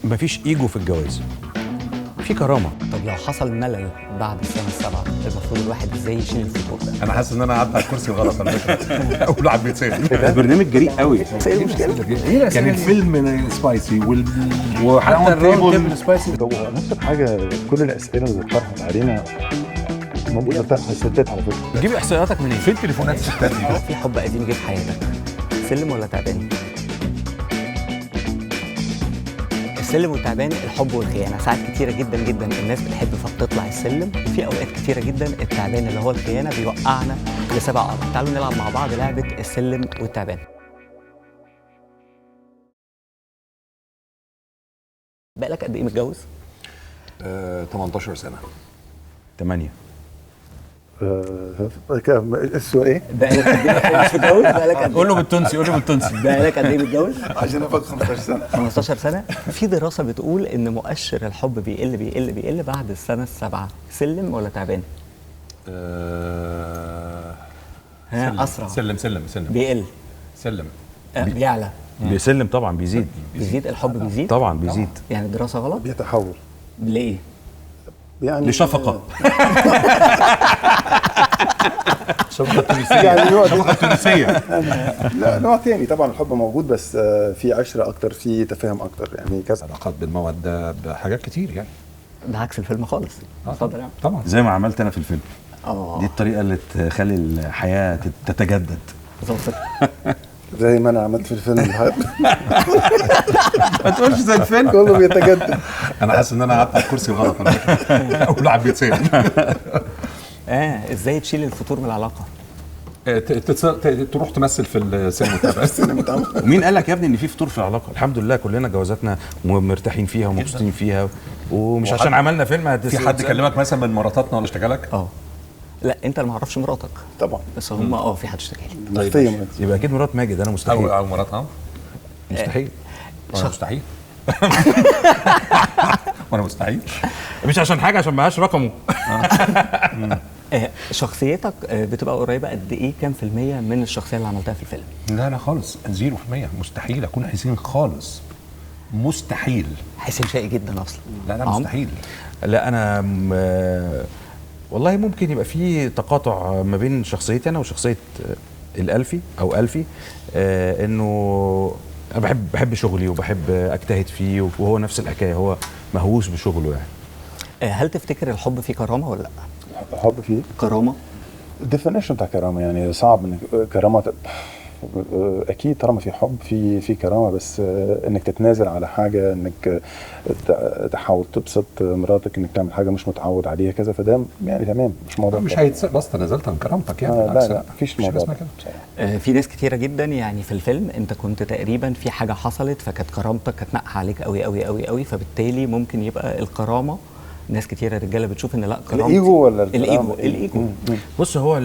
مفيش ايجو في الجواز، في كرامه. طب لو حصل ملل بعد السنه السابعه المفروض الواحد ازاي يشيل الفتور ده؟ انا حاسس ان انا قعدت على الكرسي الغلط على فكره. اول واحد بيتسال. البرنامج جريء قوي. ايه المشكله؟ كان الفيلم سبايسي وحتى الراوند تيبل سبايسي. هو نفس الحاجه، كل الاسئله اللي اتطرحت علينا موجوده بتاعت الستات على فكره. جيب احصائياتك منين؟ فين تليفونات الستات دي؟ في حب قديم جه في حياتك، سلم ولا تعبان؟ السلم والتعبان، الحب والخيانه. ساعات كتيره جدا جدا الناس بتحب فتطلع السلم، وفي اوقات كتيره جدا التعبان اللي هو الخيانه بيوقعنا لسبع ارض. تعالوا نلعب مع بعض لعبه السلم والتعبان. بقالك قد ايه متجوز؟ 18 سنه. 8. السؤال ايه؟ بقالك قد ايه مش متجوز؟ بقالك قد قول له بالتونسي، قول له بالتونسي. بقالك قد ايه متجوز؟ عشان افضل 15 سنه. 15 سنه. في دراسه بتقول ان مؤشر الحب بيقل بيقل بيقل بعد السنه السابعه. سلم ولا تعبان؟ اسرع. سلم بيقل. سلم. بيعلى. بيسلم طبعا، بيزيد. بيزيد الحب بيزيد طبعا بيزيد. يعني الدراسه غلط. بيتحول ليه؟ يعني لشفقه. شفقه تونسيه. يعني نوع شفقه تونسيه. لا، نوع تاني طبعا. الحب موجود بس في عشره اكتر، في تفاهم اكتر، يعني كذا. علاقات بالموده بحاجات كتير يعني. ده عكس الفيلم خالص. اتفضل يا عم. طبعا. زي ما عملت انا في الفيلم. اه دي الطريقه اللي تخلي الحياه تتجدد. بالظبط. زي ما انا عملت في الفيلم. ما تقولش زي الفيلم. كله بيتجدد. انا حاسس ان انا قعدت على الكرسي الغلط على فكره. اول واحد بيتسال. ازاي تشيل الفتور من العلاقه؟ تروح تمثل في السينما. ومين قال لك يا ابني ان في فطور في العلاقه؟ الحمد لله كلنا جوازاتنا مرتاحين فيها ومبسوطين فيها، ومش عشان عملنا فيلم في حد كلمك مثلا من مراتاتنا ولا اشتكى لك؟ لا انت اللي ما اعرفش مراتك طبعا. بس هم في حد اشتكى لي. نفسيا. يبقى اكيد مرات ماجد. انا مستحيل. او مراتها. مستحيل. وانا مستحيل. وانا مستحيل. مش عشان حاجه، عشان معهاش رقمه. شخصيتك بتبقى قريبه قد ايه، كام في المية من الشخصيه اللي عملتها في الفيلم؟ لا خالص، 0%. مستحيل اكون حسين خالص. مستحيل. حسين شقي جدا اصلا. لا مستحيل. لا انا والله ممكن يبقى في تقاطع ما بين شخصيتي انا وشخصيه الالفي او الفي. انه انا بحب شغلي وبحب اجتهد فيه، وهو نفس الحكايه، هو مهووس بشغله يعني. هل تفتكر الحب فيه كرامه ولا لا؟ الحب فيه كرامه. الديفينيشن بتاع كرامه، يعني صعب ان كرامه اكيد طالما في حب في كرامه، بس انك تتنازل على حاجه، انك تحاول تبسط مراتك، انك تعمل حاجه مش متعود عليها كذا، فده يعني تمام، مش موضوع. مش هيتسال بس تنازلت عن كرامتك يعني. لا مفيش موضوع كده. في ناس كتيره جدا يعني في الفيلم انت كنت تقريبا في حاجه حصلت فكانت كرامتك كانت ناقحه عليك قوي قوي قوي قوي، فبالتالي ممكن يبقى الكرامه. ناس كتيره رجاله بتشوف ان لا كرامه. الايجو ولا الايجو. بص، هو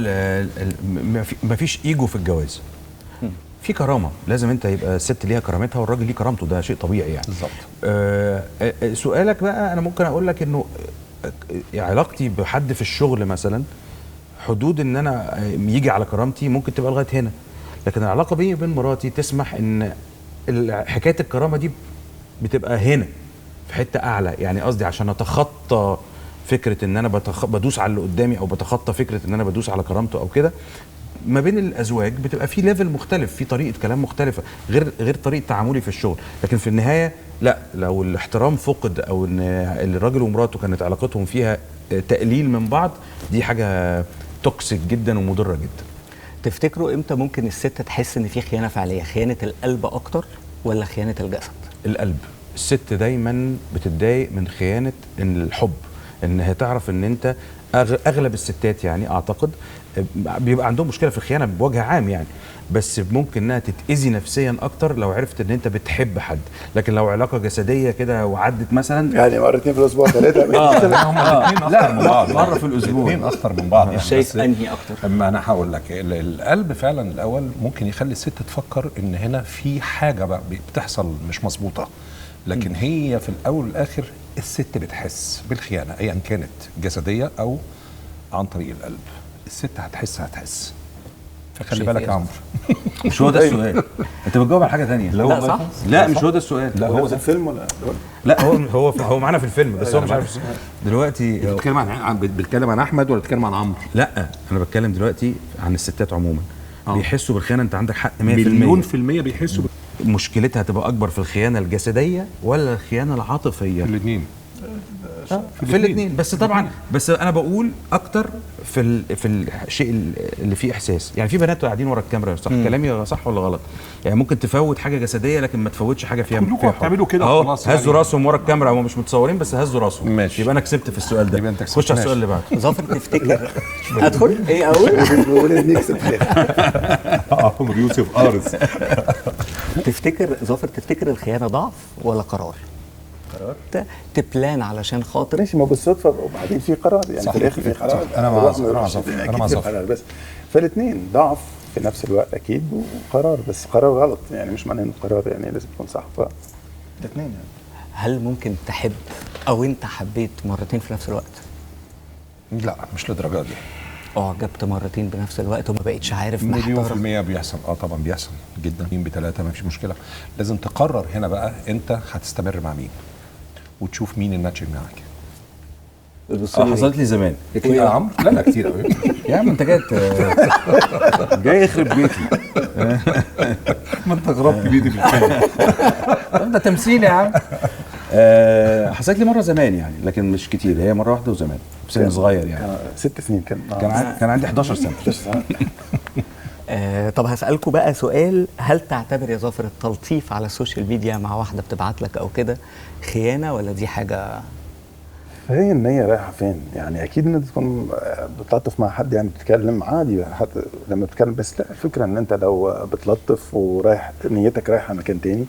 مفيش ايجو في الجواز، في كرامه. لازم انت يبقى الست ليها كرامتها والراجل ليه كرامته، ده شيء طبيعي يعني. بالظبط. سؤالك بقى، انا ممكن اقول لك انه علاقتي بحد في الشغل مثلا، حدود ان انا يجي على كرامتي ممكن تبقى لغايه هنا، لكن العلاقه بيني وبين مراتي تسمح ان حكايه الكرامه دي بتبقى هنا في حته اعلى. يعني قصدي عشان اتخطى فكره ان انا بدوس على اللي قدامي، او بتخطى فكره ان انا بدوس على كرامته او كده، ما بين الازواج بتبقى في ليفل مختلف، في طريقه كلام مختلفه غير طريقه تعاملي في الشغل. لكن في النهايه لا، لو الاحترام فقد، او ان الراجل ومراته كانت علاقتهم فيها تقليل من بعض، دي حاجه توكسيك جدا ومضره جدا. تفتكروا امتى ممكن الست تحس ان في خيانه فعليه؟ خيانه القلب اكتر ولا خيانه الجسد؟ القلب. الست دايما بتتضايق من خيانه الحب، انها تعرف ان انت اغلب الستات يعني اعتقد بيبقى عندهم مشكله في الخيانه بوجه عام يعني، بس ممكن انها تتاذي نفسيا اكتر لو عرفت ان انت بتحب حد. لكن لو علاقه جسديه كده وعدت مثلا، يعني مرتين في الاسبوع، 3 هم الاثنين اخطر من بعض. مره في الاسبوع. الاثنين اخطر من بعض يعني. شايف انهي اكتر؟ اما انا هقول لك، القلب فعلا الاول ممكن يخلي الست تفكر ان هنا في حاجه بقى بتحصل مش مظبوطه، لكن هي في الاول والاخر الست بتحس بالخيانه ايا كانت جسديه او عن طريق القلب. الست هتحس فخلي بالك يا عمرو. مش هو ده السؤال، انت بتجاوب على حاجه ثانيه. لا صح. لا مش هو ده السؤال. لا هو ده الفيلم ولا لا هو معانا في الفيلم بس هو مش عارف دلوقتي. بتتكلم عن احمد ولا بتتكلم عن عمرو؟ لا انا بتكلم دلوقتي عن الستات عموما. بيحسوا بالخيانه، انت عندك حق 100%. مليون في المية بيحسوا مشكلتها هتبقى اكبر في الخيانه الجسديه ولا الخيانه العاطفيه؟ الاثنين. في الاثنين، بس طبعا بس انا بقول اكتر في الشيء اللي فيه احساس. يعني في بنات قاعدين ورا الكاميرا، صح كلامي صح ولا غلط؟ يعني ممكن تفوت حاجه جسديه لكن ما تفوتش حاجه فيها كلكم بتعملوا كده خلاص. هزوا راسهم ورا الكاميرا، هم مش متصورين بس هزوا راسهم. ماشي. يبقى انا كسبت في السؤال ده. يبقى انت كسبت. خش على السؤال اللي بعده. ظافر تفتكر ادخل ايه اقول؟ نكسب في الاخر. عمرو يوسف قارص. تفتكر الخيانه ضعف ولا قرار؟ تبلان علشان خاطر ماشي، ما بالصدفه وبعدين في قرار، يعني صح. في الاخر في قرار. أنا مع ظافر. أكيد أنا مع في ظافر. قرار، بس فالاثنين ضعف في نفس الوقت اكيد وقرار، بس قرار غلط، يعني مش معناه انه قرار يعني لازم يكون صح. الاثنين يعني. هل ممكن تحب او انت حبيت مرتين في نفس الوقت؟ لا مش للدرجه دي. اعجبت مرتين بنفس الوقت وما بقتش عارف مليون في محتار؟ المية بيحصل. طبعا بيحصل جدا. 2 ب3 ما فيش مشكله. لازم تقرر هنا بقى انت هتستمر مع مين وتشوف مين الماتشنج معاك. حصلت لي زمان. كتير يا عمرو؟ لا كتير قوي. يا عم انت جاي يخرب بيتي. ما انت غربت بيدي في الفيلم. ده تمثيل يا عم. حصلت لي مره زمان يعني، لكن مش كتير، هي مره واحده وزمان في سن صغير يعني. 6 سنين كان عندي 11 سنه. طب هسألكوا بقى سؤال، هل تعتبر يا ظافر التلطيف على السوشيال ميديا مع واحدة بتبعت لك أو كده خيانة ولا دي حاجة؟ فهي النية رايحة فين؟ يعني أكيد إن تكون بتلطف مع حد، يعني بتتكلم عادي حتى لما بتتكلم، بس لا، الفكرة إن أنت لو بتلطف ورايح نيتك رايحة مكان تاني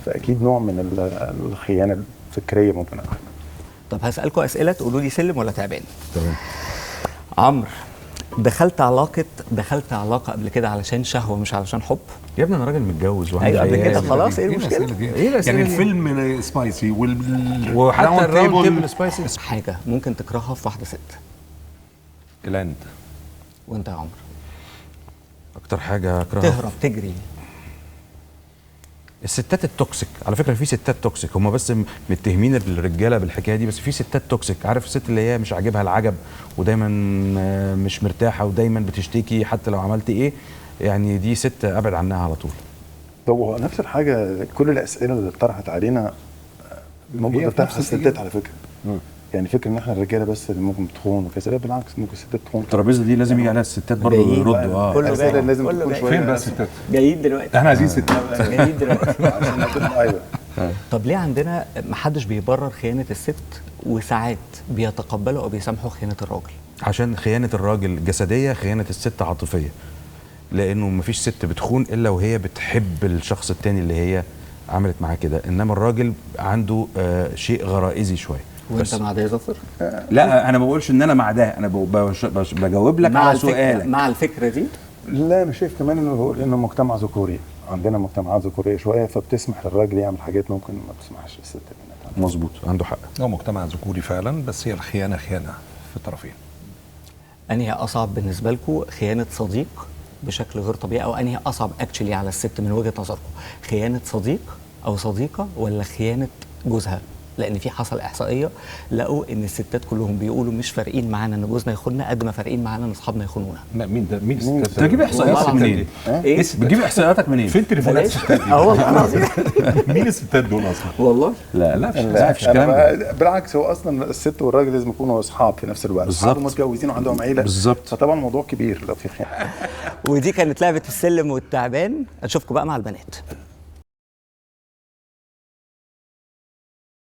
فأكيد نوع من الخيانة الفكرية ممكن أقول. طب هسألكوا أسئلة تقولوا لي سلم ولا تعبان. تمام. عمرو، دخلت علاقة قبل كده علشان شهوة مش علشان حب؟ يا ابني انا راجل متجوز وعندي أيوة قبل كده عيال. خلاص، إيه المشكلة؟ ايه الأسئلة يعني دي؟ الفيلم سبايسي وحتى الراوند تيبل سبايسي. حاجة ممكن تكرهها في واحدة ست. الهند. وأنت يا عمرو؟ اكتر حاجه اكرهها تهرب تجري. الستات التوكسيك. على فكره في ستات توكسيك، هم بس متهمين الرجاله بالحكايه دي، بس في ستات توكسيك. عارف الست اللي هي مش عاجبها العجب ودايما مش مرتاحه ودايما بتشتكي حتى لو عملت ايه، يعني دي ست ابعد عنها على طول. طب هو نفس الحاجة، كل الأسئلة اللي اتطرحت علينا ممكن تطرح على الستات على فكرة. يعني فكرة ان احنا الرجاله بس اللي ممكن تخون وكذا، لا بالعكس ممكن الستات تخون. الترابيزه دي لازم يجي عليها الستات برضه يردوا. كله الأسئلة جاي. لازم كله تكون جاي. شوية. فين بقى الستات؟ جايين دلوقتي. احنا عايزين ستات. جايين دلوقتي. عشان نكون ايوه. طب ليه عندنا محدش بيبرر خيانة الست وساعات بيتقبلوا أو بيسامحوا خيانة الراجل؟ عشان خيانه الراجل جسديه، خيانه الست عاطفيه. لانه مفيش ست بتخون الا وهي بتحب الشخص التاني اللي هي عملت معاه كده، انما الراجل عنده شيء غرائزي شويه. وانت مع ده يا ظافر؟ لا انا ما بقولش ان انا مع ده، انا بجاوب لك على سؤالك. مع الفكرة دي؟ لا انا شايف كمان انه بقول انه مجتمع ذكوري، عندنا مجتمعات ذكوريه شويه فبتسمح للراجل يعمل حاجات ممكن ما تسمحش للست انها تعمل. مظبوط، عنده حق. هو مجتمع ذكوري فعلا، بس هي الخيانه خيانه في الطرفين. أنهي أصعب بالنسبة لكم، خيانة صديق بشكل غير طبيعي، أو أنهي أصعب أكشلي على الست من وجهة نظركم؟ خيانة صديق أو صديقة ولا خيانة جوزها؟ لأن في حصل إحصائية لقوا إن الستات كلهم بيقولوا مش فارقين معانا إن جوزنا يخوننا قد ما فارقين معانا إن أصحابنا يخونونا. مين ده؟ مين الستات؟ انت بتجيب احصائياتك منين؟ إيه؟ بتجيب احصائياتك منين؟ فين تليفونات الستات دي؟ والله العظيم. مين الستات دول اصلا؟ والله لا مفيش لا، الكلام ده. بالعكس هو اصلا الست والراجل لازم يكونوا اصحاب في نفس الوقت، بالظبط. اصحاب متجوزين وعندهم عيله، بالظبط. فطبعا الموضوع كبير لو في خيانه. ودي كانت لعبة السلم والتعبان، أشوفكم بقى مع البنات.